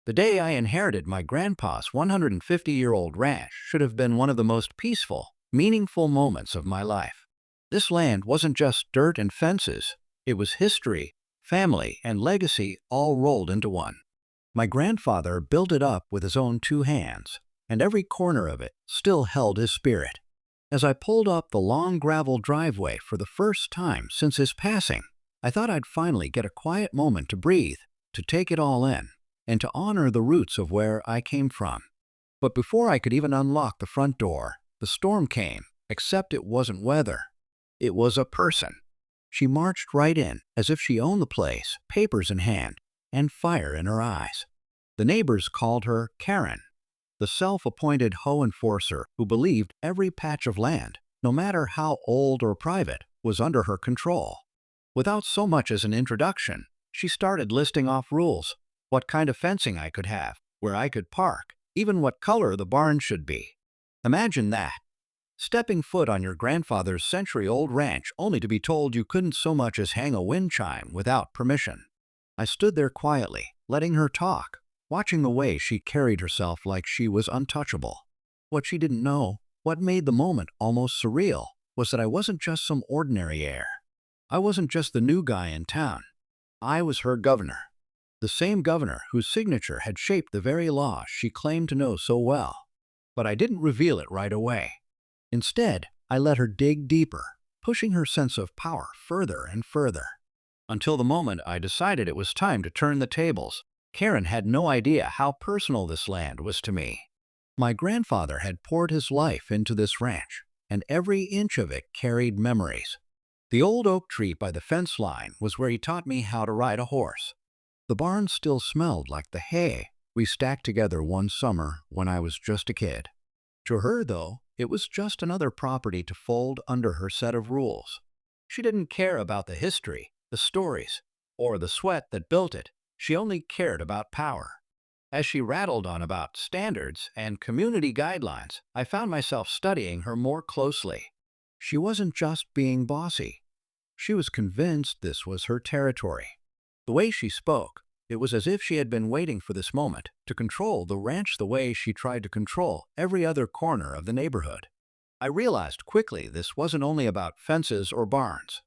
The day I inherited my grandpa's 150-year-old ranch should have been one of the most peaceful, meaningful moments of my life. This land wasn't just dirt and fences. It was history, family, and legacy all rolled into one. My grandfather built it up with his own two hands, and every corner of it still held his spirit. As I pulled up the long gravel driveway for the first time since his passing, I thought I'd finally get a quiet moment to breathe, to take it all in, and to honor the roots of where I came from. But before I could even unlock the front door, the storm came, except it wasn't weather. It was a person. She marched right in, as if she owned the place, papers in hand, and fire in her eyes. The neighbors called her Karen, the self-appointed hoe enforcer who believed every patch of land, no matter how old or private, was under her control. Without so much as an introduction, she started listing off rules: what kind of fencing I could have, where I could park, even what color the barn should be. Imagine that. Stepping foot on your grandfather's century-old ranch only to be told you couldn't so much as hang a wind chime without permission. I stood there quietly, letting her talk, watching the way she carried herself like she was untouchable. What she didn't know, what made the moment almost surreal, was that I wasn't just some ordinary heir. I wasn't just the new guy in town. I was her governor. The same governor whose signature had shaped the very law she claimed to know so well. But I didn't reveal it right away. Instead, I let her dig deeper, pushing her sense of power further and further. Until the moment I decided it was time to turn the tables, Karen had no idea how personal this land was to me. My grandfather had poured his life into this ranch, and every inch of it carried memories. The old oak tree by the fence line was where he taught me how to ride a horse. The barn still smelled like the hay we stacked together one summer when I was just a kid. To her, though, it was just another property to fold under her set of rules. She didn't care about the history, the stories, or the sweat that built it. She only cared about power. As she rattled on about standards and community guidelines, I found myself studying her more closely. She wasn't just being bossy. She was convinced this was her territory. The way she spoke, it was as if she had been waiting for this moment to control the ranch the way she tried to control every other corner of the neighborhood. I realized quickly this wasn't only about fences or barns.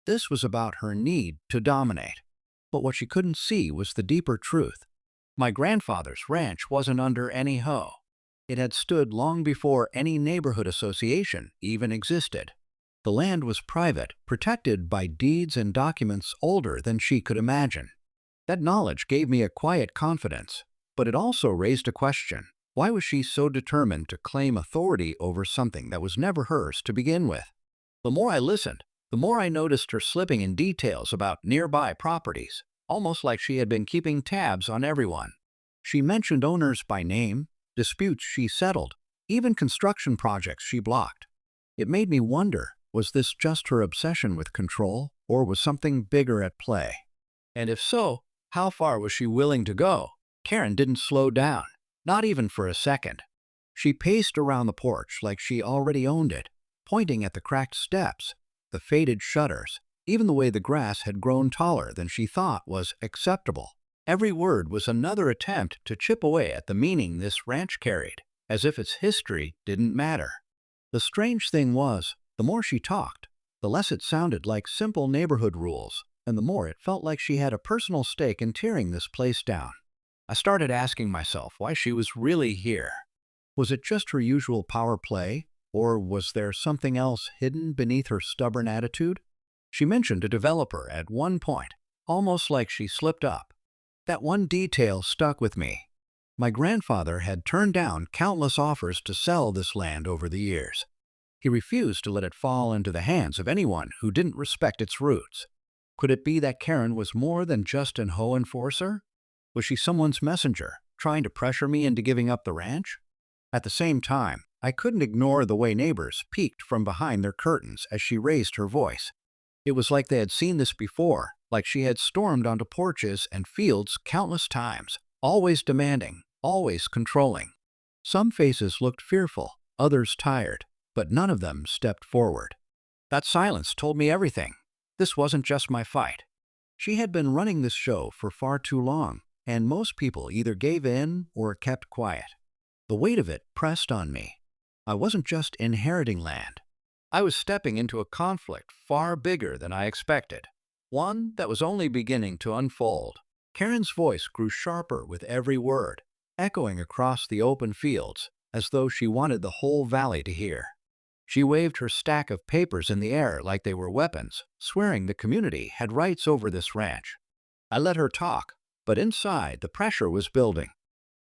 This was about her need to dominate. But what she couldn't see was the deeper truth. My grandfather's ranch wasn't under any hoe. It had stood long before any neighborhood association even existed. The land was private, protected by deeds and documents older than she could imagine. That knowledge gave me a quiet confidence, but it also raised a question. Why was she so determined to claim authority over something that was never hers to begin with? The more I listened, the more I noticed her slipping in details about nearby properties, almost like she had been keeping tabs on everyone. She mentioned owners by name, disputes she settled, even construction projects she blocked. It made me wonder, was this just her obsession with control, or was something bigger at play? And if so, how far was she willing to go? Karen didn't slow down, not even for a second. She paced around the porch like she already owned it, pointing at the cracked steps, the faded shutters, even the way the grass had grown taller than she thought was acceptable. Every word was another attempt to chip away at the meaning this ranch carried, as if its history didn't matter. The strange thing was, the more she talked, the less it sounded like simple neighborhood rules, and the more it felt like she had a personal stake in tearing this place down. I started asking myself why she was really here. Was it just her usual power play, or was there something else hidden beneath her stubborn attitude? She mentioned a developer at one point, almost like she slipped up. That one detail stuck with me. My grandfather had turned down countless offers to sell this land over the years. He refused to let it fall into the hands of anyone who didn't respect its roots. Could it be that Karen was more than just an hoe enforcer? Was she someone's messenger, trying to pressure me into giving up the ranch? At the same time, I couldn't ignore the way neighbors peeked from behind their curtains as she raised her voice. It was like they had seen this before, like she had stormed onto porches and fields countless times, always demanding, always controlling. Some faces looked fearful, others tired, but none of them stepped forward. That silence told me everything. This wasn't just my fight. She had been running this show for far too long, and most people either gave in or kept quiet. The weight of it pressed on me. I wasn't just inheriting land. I was stepping into a conflict far bigger than I expected, one that was only beginning to unfold. Karen's voice grew sharper with every word, echoing across the open fields as though she wanted the whole valley to hear. She waved her stack of papers in the air like they were weapons, swearing the community had rights over this ranch. I let her talk, but inside the pressure was building.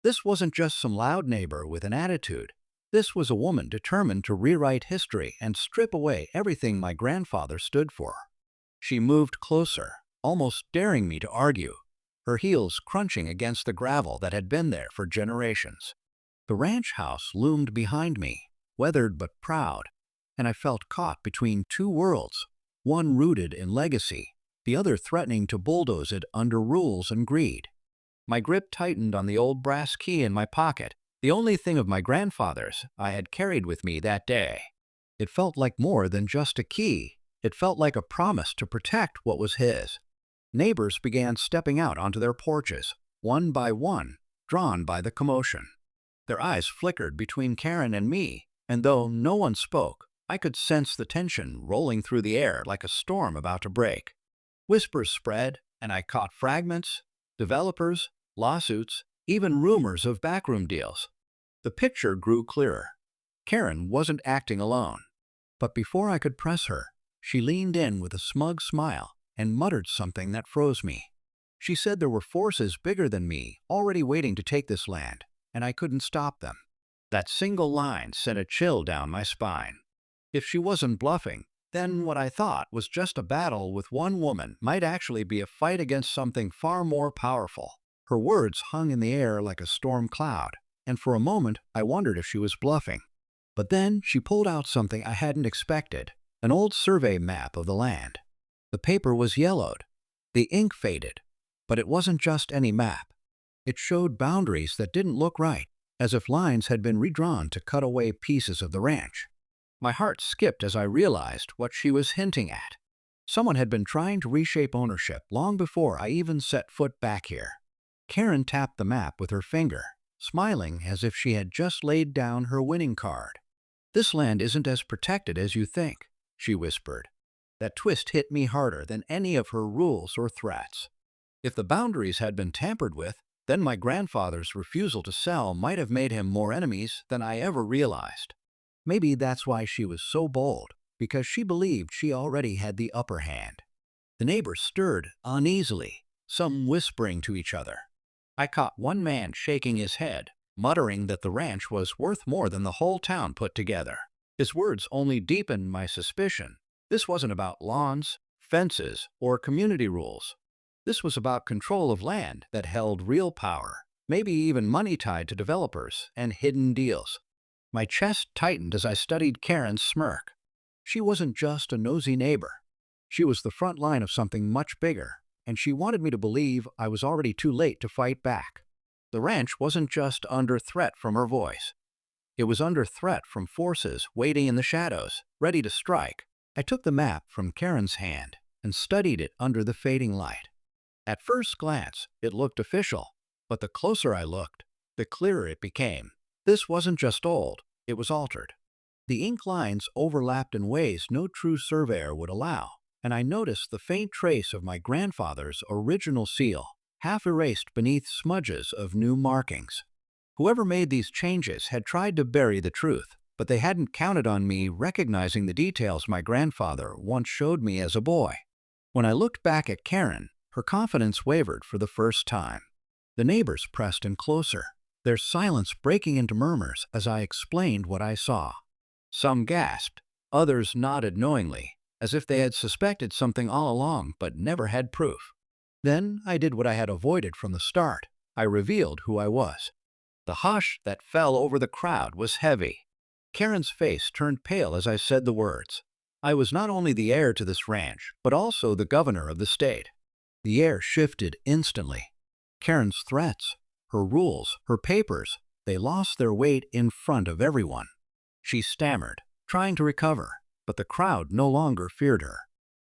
This wasn't just some loud neighbor with an attitude. This was a woman determined to rewrite history and strip away everything my grandfather stood for. She moved closer, almost daring me to argue, her heels crunching against the gravel that had been there for generations. The ranch house loomed behind me, weathered but proud, and I felt caught between two worlds, one rooted in legacy, the other threatening to bulldoze it under rules and greed. My grip tightened on the old brass key in my pocket, the only thing of my grandfather's I had carried with me that day. It felt like more than just a key. It felt like a promise to protect what was his. Neighbors began stepping out onto their porches, one by one, drawn by the commotion. Their eyes flickered between Karen and me, and though no one spoke, I could sense the tension rolling through the air like a storm about to break. Whispers spread, and I caught fragments, developers, lawsuits, even rumors of backroom deals. The picture grew clearer. Karen wasn't acting alone. But before I could press her, she leaned in with a smug smile and muttered something that froze me. She said there were forces bigger than me already waiting to take this land, and I couldn't stop them. That single line sent a chill down my spine. If she wasn't bluffing, then what I thought was just a battle with one woman might actually be a fight against something far more powerful. Her words hung in the air like a storm cloud, and for a moment I wondered if she was bluffing. But then she pulled out something I hadn't expected, an old survey map of the land. The paper was yellowed, the ink faded, but it wasn't just any map. It showed boundaries that didn't look right, as if lines had been redrawn to cut away pieces of the ranch. My heart skipped as I realized what she was hinting at. Someone had been trying to reshape ownership long before I even set foot back here. Karen tapped the map with her finger, smiling as if she had just laid down her winning card. "This land isn't as protected as you think," she whispered. That twist hit me harder than any of her rules or threats. If the boundaries had been tampered with, then my grandfather's refusal to sell might have made him more enemies than I ever realized. Maybe that's why she was so bold, because she believed she already had the upper hand. The neighbors stirred uneasily, some whispering to each other. I caught one man shaking his head, muttering that the ranch was worth more than the whole town put together. His words only deepened my suspicion. This wasn't about lawns, fences, or community rules. This was about control of land that held real power, maybe even money tied to developers and hidden deals. My chest tightened as I studied Karen's smirk. She wasn't just a nosy neighbor. She was the front line of something much bigger, and she wanted me to believe I was already too late to fight back. The ranch wasn't just under threat from her voice. It was under threat from forces waiting in the shadows, ready to strike. I took the map from Karen's hand and studied it under the fading light. At first glance, it looked official, but the closer I looked, the clearer it became. This wasn't just old, it was altered. The ink lines overlapped in ways no true surveyor would allow, and I noticed the faint trace of my grandfather's original seal, half erased beneath smudges of new markings. Whoever made these changes had tried to bury the truth, but they hadn't counted on me recognizing the details my grandfather once showed me as a boy. When I looked back at Karen, her confidence wavered for the first time. The neighbors pressed in closer, their silence breaking into murmurs as I explained what I saw. Some gasped, others nodded knowingly, as if they had suspected something all along but never had proof. Then I did what I had avoided from the start. I revealed who I was. The hush that fell over the crowd was heavy. Karen's face turned pale as I said the words. I was not only the heir to this ranch, but also the governor of the state. The air shifted instantly. Karen's threats, her rules, her papers, they lost their weight in front of everyone. She stammered, trying to recover, but the crowd no longer feared her.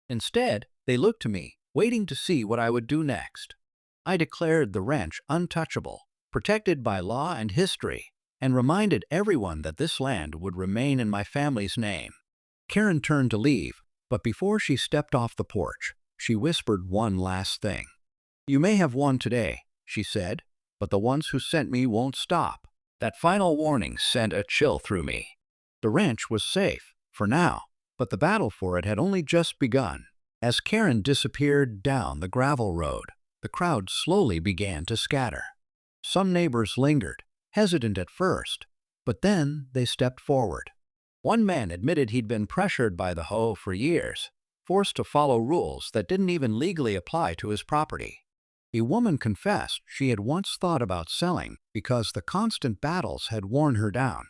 Instead, they looked to me, waiting to see what I would do next. I declared the ranch untouchable, protected by law and history, and reminded everyone that this land would remain in my family's name. Karen turned to leave, but before she stepped off the porch, she whispered one last thing. "You may have won today," she said, "but the ones who sent me won't stop." That final warning sent a chill through me. The ranch was safe, for now, but the battle for it had only just begun. As Karen disappeared down the gravel road, the crowd slowly began to scatter. Some neighbors lingered, hesitant at first, but then they stepped forward. One man admitted he'd been pressured by the HOA for years, forced to follow rules that didn't even legally apply to his property. A woman confessed she had once thought about selling because the constant battles had worn her down.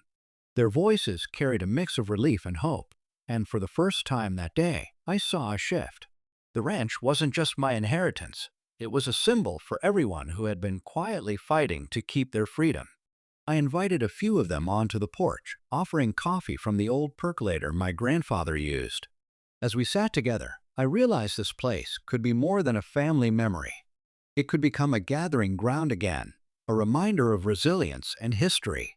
Their voices carried a mix of relief and hope, and for the first time that day, I saw a shift. The ranch wasn't just my inheritance. It was a symbol for everyone who had been quietly fighting to keep their freedom. I invited a few of them onto the porch, offering coffee from the old percolator my grandfather used. As we sat together, I realized this place could be more than a family memory. It could become a gathering ground again, a reminder of resilience and history.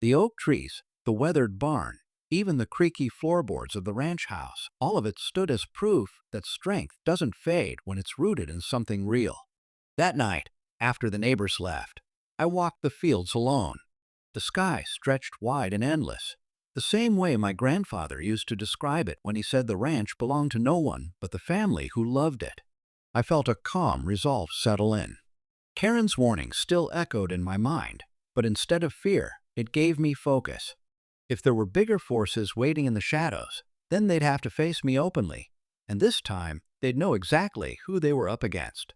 The oak trees, the weathered barn, even the creaky floorboards of the ranch house, all of it stood as proof that strength doesn't fade when it's rooted in something real. That night, after the neighbors left, I walked the fields alone. The sky stretched wide and endless, the same way my grandfather used to describe it when he said the ranch belonged to no one but the family who loved it. I felt a calm resolve settle in. Karen's warning still echoed in my mind, but instead of fear, it gave me focus. If there were bigger forces waiting in the shadows, then they'd have to face me openly, and this time they'd know exactly who they were up against.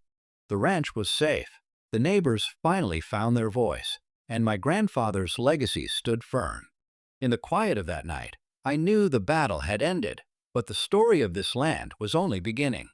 The ranch was safe. The neighbors finally found their voice, and my grandfather's legacy stood firm. In the quiet of that night, I knew the battle had ended, but the story of this land was only beginning.